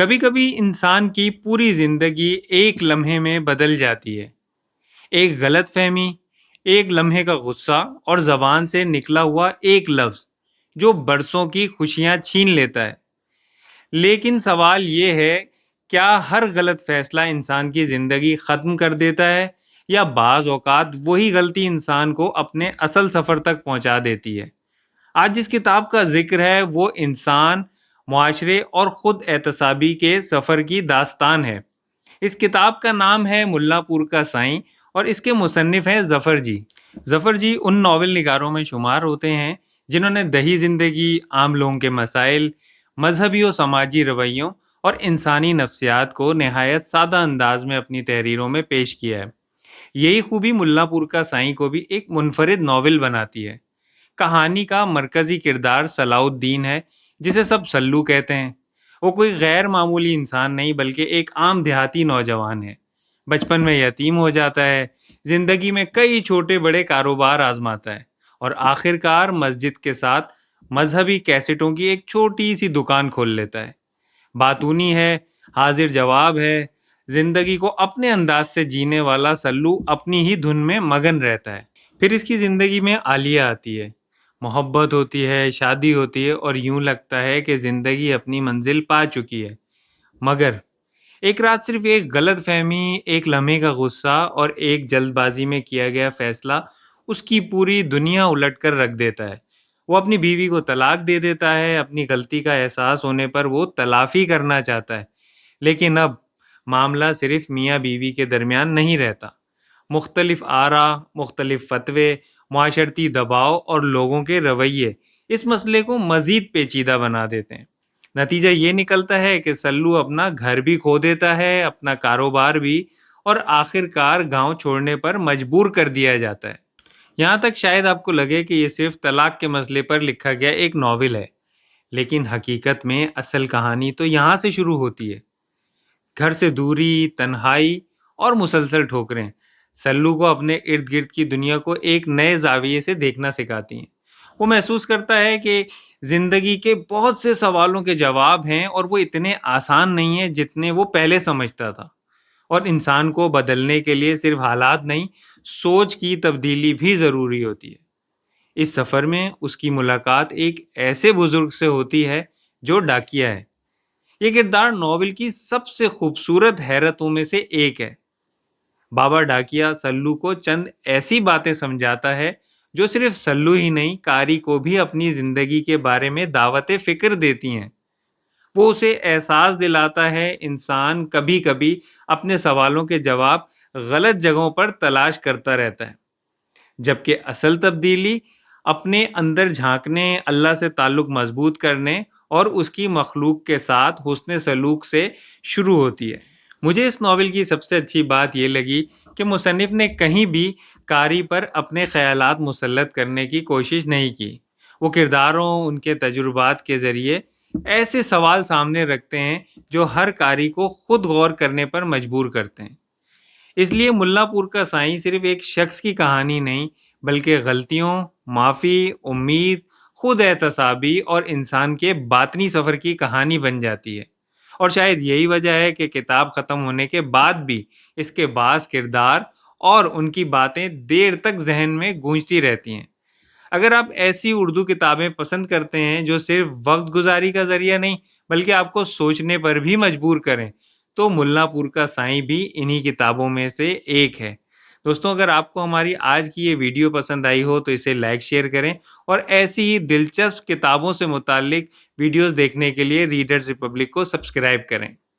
کبھی کبھی انسان کی پوری زندگی ایک لمحے میں بدل جاتی ہے۔ ایک غلط فہمی، ایک لمحے کا غصہ اور زبان سے نکلا ہوا ایک لفظ جو برسوں کی خوشیاں چھین لیتا ہے۔ لیکن سوال یہ ہے، کیا ہر غلط فیصلہ انسان کی زندگی ختم کر دیتا ہے، یا بعض اوقات وہی غلطی انسان کو اپنے اصل سفر تک پہنچا دیتی ہے؟ آج جس کتاب کا ذکر ہے وہ انسان، معاشرے اور خود احتسابی کے سفر کی داستان ہے۔ اس کتاب کا نام ہے ملا پور کا سائیں، اور اس کے مصنف ہیں ظفر جی۔ ظفر جی ان ناول نگاروں میں شمار ہوتے ہیں جنہوں نے دیہی زندگی، عام لوگوں کے مسائل، مذہبی و سماجی رویوں اور انسانی نفسیات کو نہایت سادہ انداز میں اپنی تحریروں میں پیش کیا ہے۔ یہی خوبی ملا پور کا سائیں کو بھی ایک منفرد ناول بناتی ہے۔ کہانی کا مرکزی کردار صلاح الدین ہے، جسے سب سلو کہتے ہیں۔ وہ کوئی غیر معمولی انسان نہیں بلکہ ایک عام دیہاتی نوجوان ہے۔ بچپن میں یتیم ہو جاتا ہے، زندگی میں کئی چھوٹے بڑے کاروبار آزماتا ہے، اور آخر کار مسجد کے ساتھ مذہبی کیسٹوں کی ایک چھوٹی سی دکان کھول لیتا ہے۔ باتونی ہے، حاضر جواب ہے، زندگی کو اپنے انداز سے جینے والا سلو اپنی ہی دھن میں مگن رہتا ہے۔ پھر اس کی زندگی میں عالیہ آتی ہے، محبت ہوتی ہے، شادی ہوتی ہے، اور یوں لگتا ہے کہ زندگی اپنی منزل پا چکی ہے۔ مگر ایک رات صرف ایک غلط فہمی، ایک لمحے کا غصہ اور ایک جلد بازی میں کیا گیا فیصلہ اس کی پوری دنیا الٹ کر رکھ دیتا ہے۔ وہ اپنی بیوی کو طلاق دے دیتا ہے، اپنی غلطی کا احساس ہونے پر وہ تلافی کرنا چاہتا ہے، لیکن اب معاملہ صرف میاں بیوی کے درمیان نہیں رہتا۔ مختلف آراء، مختلف فتوے، معاشرتی دباؤ اور لوگوں کے رویے اس مسئلے کو مزید پیچیدہ بنا دیتے ہیں۔ نتیجہ یہ نکلتا ہے کہ سلو اپنا گھر بھی کھو دیتا ہے، اپنا کاروبار بھی، اور آخر کار گاؤں چھوڑنے پر مجبور کر دیا جاتا ہے۔ یہاں تک شاید آپ کو لگے کہ یہ صرف طلاق کے مسئلے پر لکھا گیا ایک ناول ہے، لیکن حقیقت میں اصل کہانی تو یہاں سے شروع ہوتی ہے۔ گھر سے دوری، تنہائی اور مسلسل ٹھوکریں سلو کو اپنے ارد گرد کی دنیا کو ایک نئے زاویے سے دیکھنا سکھاتی ہیں۔ وہ محسوس کرتا ہے کہ زندگی کے بہت سے سوالوں کے جواب ہیں، اور وہ اتنے آسان نہیں ہیں جتنے وہ پہلے سمجھتا تھا، اور انسان کو بدلنے کے لیے صرف حالات نہیں، سوچ کی تبدیلی بھی ضروری ہوتی ہے۔ اس سفر میں اس کی ملاقات ایک ایسے بزرگ سے ہوتی ہے جو ڈاکیہ ہے۔ یہ کردار ناول کی سب سے خوبصورت حیرتوں میں سے ایک ہے۔ بابا ڈاکیہ سلو کو چند ایسی باتیں سمجھاتا ہے جو صرف سلو ہی نہیں، قاری کو بھی اپنی زندگی کے بارے میں دعوت فکر دیتی ہیں۔ وہ اسے احساس دلاتا ہے انسان کبھی کبھی اپنے سوالوں کے جواب غلط جگہوں پر تلاش کرتا رہتا ہے، جبکہ اصل تبدیلی اپنے اندر جھانکنے، اللہ سے تعلق مضبوط کرنے اور اس کی مخلوق کے ساتھ حسن سلوک سے شروع ہوتی ہے۔ مجھے اس ناول کی سب سے اچھی بات یہ لگی کہ مصنف نے کہیں بھی قاری پر اپنے خیالات مسلط کرنے کی کوشش نہیں کی۔ وہ کرداروں، ان کے تجربات کے ذریعے ایسے سوال سامنے رکھتے ہیں جو ہر قاری کو خود غور کرنے پر مجبور کرتے ہیں۔ اس لیے ملا پور کا سائیں صرف ایک شخص کی کہانی نہیں، بلکہ غلطیوں، معافی، امید، خود احتسابی اور انسان کے باطنی سفر کی کہانی بن جاتی ہے۔ اور شاید یہی وجہ ہے کہ کتاب ختم ہونے کے بعد بھی اس کے بعض کردار اور ان کی باتیں دیر تک ذہن میں گونجتی رہتی ہیں۔ اگر آپ ایسی اردو کتابیں پسند کرتے ہیں جو صرف وقت گزاری کا ذریعہ نہیں بلکہ آپ کو سوچنے پر بھی مجبور کریں، تو ملا پور کا سائیں بھی انہی کتابوں میں سے ایک ہے۔ دوستوں، اگر آپ کو ہماری آج کی یہ ویڈیو پسند آئی ہو تو اسے لائک شیئر کریں، اور ایسی ہی دلچسپ کتابوں سے متعلق ویڈیوز دیکھنے کے لیے ریڈرز ریپبلک کو سبسکرائب کریں۔